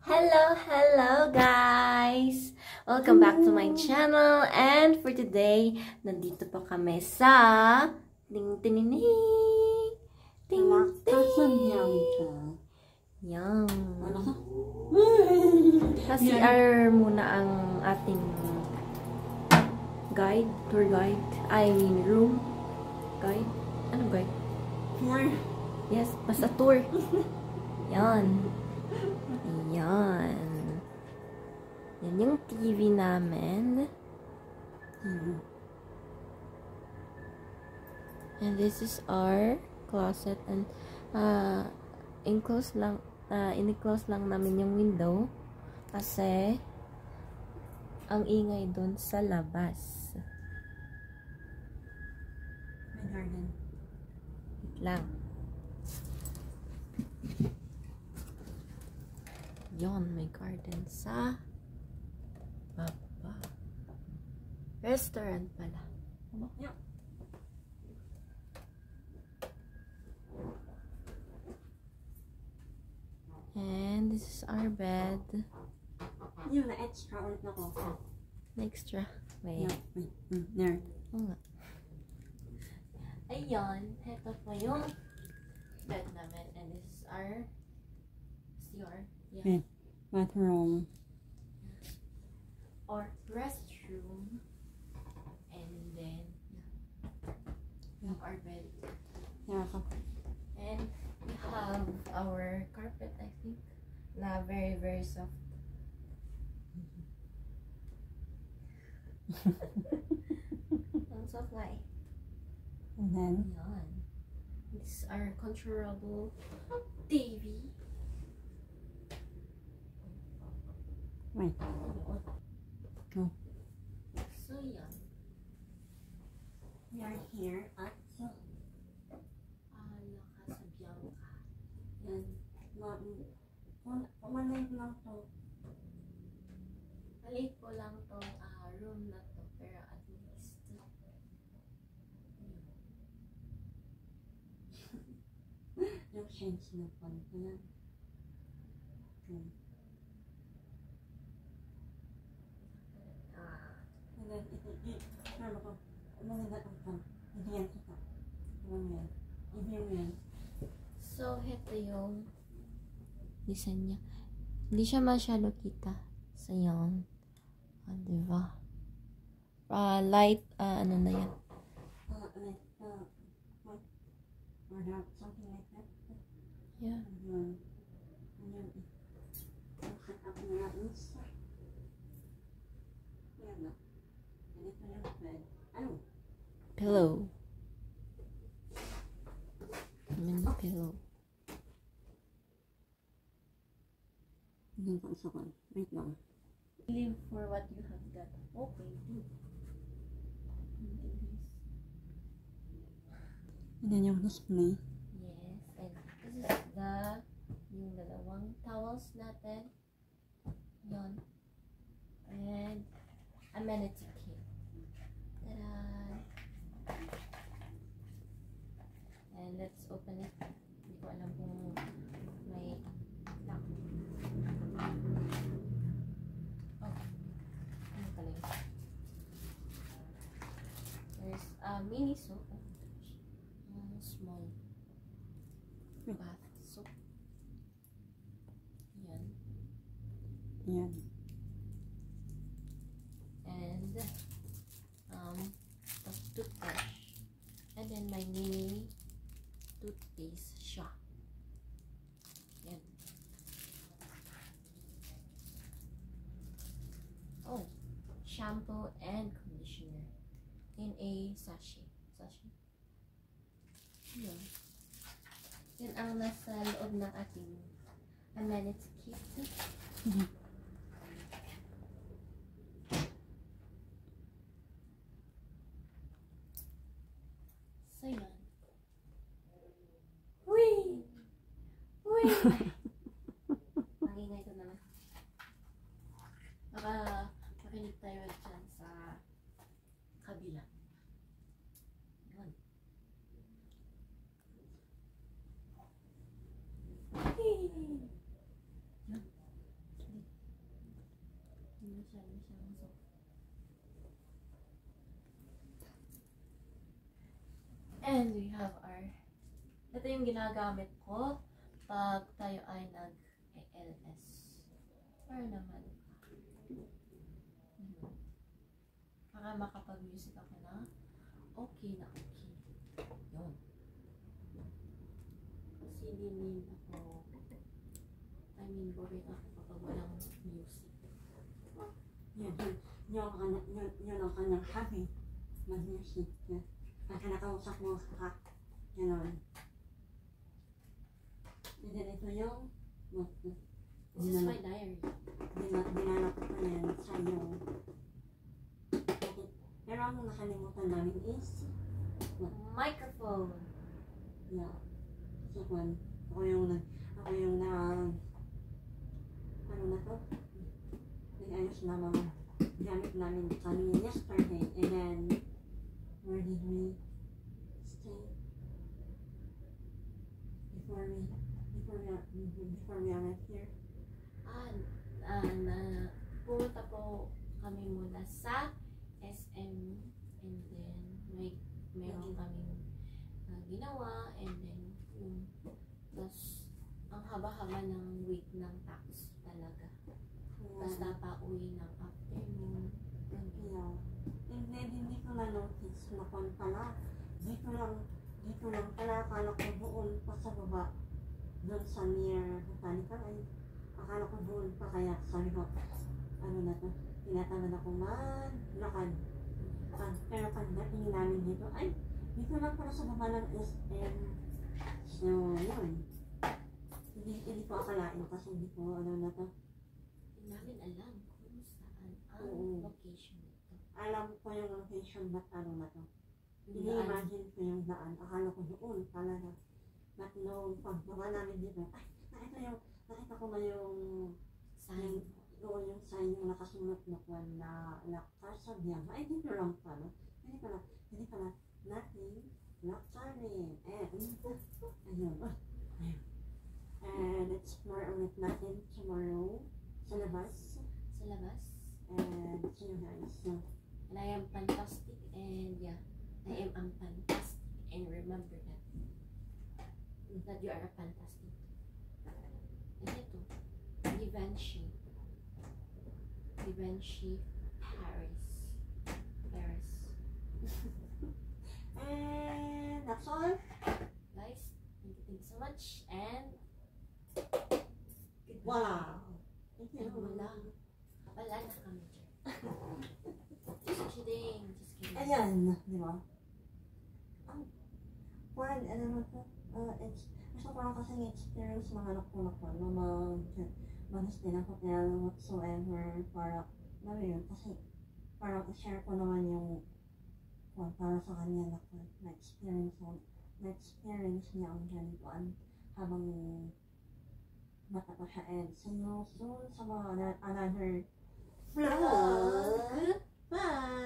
Hello guys! Welcome back to my channel, and for today, nandito po kami sa ting ting ting ting ting. Yan. CR muna ang ating guide, tour guide, room guide. Ano guide? Tour. Yes, basta tour. Yan. Yan. Yan yung TV namin. And this is our closet. And in-close lang namin yung window kasi ang ingay dun sa labas. My garden. Wait lang. Yon, may garden sa baba. Restaurant pala. Ano? Yeah. And this is our bed. Yung na-extra ulit na ko. Extra. Wait. Yeah. There. Oo nga. Ayun. Ito po yung bed namin. And this is our CR. Yeah. Bathroom. Or restroom. And then our bed. Yeah. And we have our carpet, I think, na very, very soft. Ang soft nga eh. And then? Yan. This is our controllable TV. Wait. Oh. So, yan. We are here at La Casa Bianca. yan. One night lang to. Maliit po lang tong room na to, pero at least Yung change na po. Yan. And then, ano ko? Maganda ang pang. Hindi yan kita. Yan. so, ito yung design niya. Hindi siya masyado kita sa yan. Diba? Light, ano na yan? Or not, something like that. Yeah. Set up na natin sa yan na. Ganito yung bed. Ano? Pillow. Pillow. Hindi ko isa ko. Wait lang. Live for what you have got. Okay, do. And then yung display. Yes, and this is yung dalawang towels natin. Yon. And amenity kit. Ta-da! And let's open it. Hindi ko alam kung may lock. Oh, ano pala yun? There's a mini sofa. Small bath soap. Yan. Yan. And a toothbrush. And then my mini toothpaste siya. Yan. Oh, shampoo and conditioner in a sachet. Yan. Yan ang nasa loob ng ating amenity kit. So, yan. Whee! Whee! Ang ingay ko naman. Baka makinig tayo dyan sa kabila. Yan. Ito yung ginagamit ko pag tayo ay nag-LS. Para naman. Para makapag-music ako na okay na okay. Yun. Kasi hindi ako, boring ako kapag walang music. Yun ang kanyang hobby. Mag-music. Pagka nakausap mo ka, gano'n. And then ito yung, This is my diary. dinanap ko pa yan sa iyo. Pero ang nakalimutan namin is, Microphone. yeah. So, ako yung ano na to? Nag-ayos na mga gamit namin kami yesterday. And then, where did we stay? Before we arrived here? Pumunta po kami muna sa SM and then meron kaming ginawa and then tapos ang haba-haba ng wait ng tax talaga. Tapos napauwi ng afternoon. Yeah. And then, hindi ko na-notice na kung pala, dito lang pala, akala ko doon pa sa baba, doon sa near Botanical, ay, akala ko doon pa, kaya sabi ko, ano na to, tinatamad ako lakad. Pero pagdating namin dito, ay, dito lang pala sa baba ng SM. So, yun. Hindi ko akalain kasi hindi ko, ano na to. Hindi namin alam kung saan ang location nito. Alam ko yung location ba't ano na to. Ini-imagine ko yung daan. Akala ko doon talaga. But no, pagbaba namin dito, ay, nakita ko na yung Sign. yung sign yung nakasunod na kwan na Lakasabiyang. Ay, dito lang pala. Hindi pala, nothing, Laksarin. Ayun. And explore ulit natin tomorrow sa labas. And see you guys. And I am fantastic and yeah, I am fantastic and remember that you are fantastic. And ito, Givenchy Paris. And that's all. Guys, thank you so much and Wow. Thank you. Wala na kami dyan. Just kidding. Ayan, di ba? Ano mo to? Gusto ko lang kasing experience mga anak ko manas din ang hotel whatsoever para, kasi parang i-share ko naman yung para sa kanya na experience niya ang ganitoan habang bata pa siya. And see you soon sa mga another vlog. Bye!